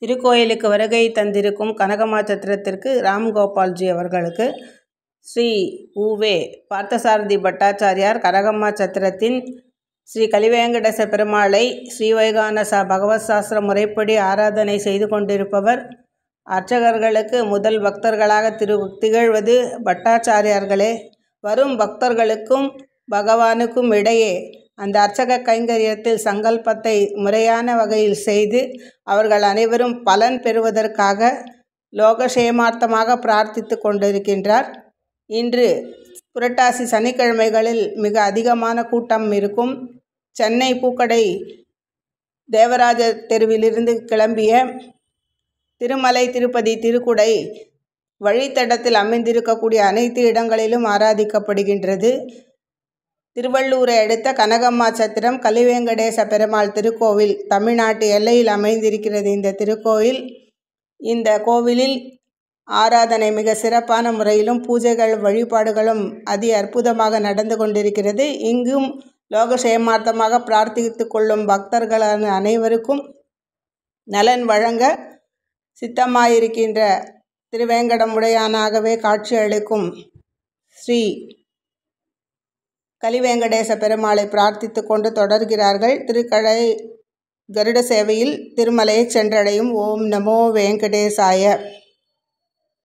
திருக்கோயிலுக்கு வருகை தந்திருக்கும் கனகம்மா சத்திரத்திற்கு ராம்கோபால்ஜி அவர்களுக்கு ஸ்ரீ உவே பார்த்தசாரதி பட்டாச்சாரியார் கனகம்மா சத்திரத்தின் ஸ்ரீ கலிவேங்கடேச பெருமாளை ஸ்ரீவைகானச பகவத் சாஸ்திர முறைப்படி ஆராதனை செய்து கொண்டிருப்பவர். அர்ச்சகர்களுக்கு முதல் பக்தர்களாக திகழ்வது பட்டாச்சாரியார்களே. வரும் பக்தர்களுக்கும் பகவானுக்கும் இடையே அந்த அர்ச்சக கைங்கரியத்தில் சங்கல்பத்தை முறையான வகையில் செய்து அவர்கள் அனைவரும் பலன் பெறுவதற்காக லோகக்ஷேமார்த்தமாக பிரார்த்தித்து கொண்டிருக்கின்றார். இன்று புரட்டாசி சனிக்கிழமைகளில் மிக அதிகமான கூட்டம் இருக்கும். சென்னை பூக்கடை தேவராஜ தெருவிலிருந்து கிளம்பிய திருமலை திருப்பதி திருக்குடை வழித்தடத்தில் அமைந்திருக்கக்கூடிய அனைத்து இடங்களிலும் ஆராதிக்கப்படுகின்றது. திருவள்ளூரை அடுத்த கனகம்மா சத்திரம் கலிவேங்கடேச பெருமாள் திருக்கோவில் தமிழ்நாட்டு எல்லையில் அமைந்திருக்கிறது. இந்த கோவிலில் ஆராதனை மிக சிறப்பான முறையிலும் பூஜைகள் வழிபாடுகளும் அதி அற்புதமாக நடந்து கொண்டிருக்கிறது. இங்கும் லோகக்ஷேமார்த்தமாக பிரார்த்தித்து கொள்ளும் பக்தர்களான அனைவருக்கும் நலன் வழங்க சித்தமாயிருக்கின்ற திருவேங்கடமுடையானாகவே காட்சி அளிக்கும் ஸ்ரீ கலிவேங்கடேச பெருமாளை பிரார்த்தித்து கொண்டு தொடர்கிறார்கள். திருக்கடை கருட சேவையில் திருமலையை சென்றடையும். ஓம் நமோ வெங்கடேசாய.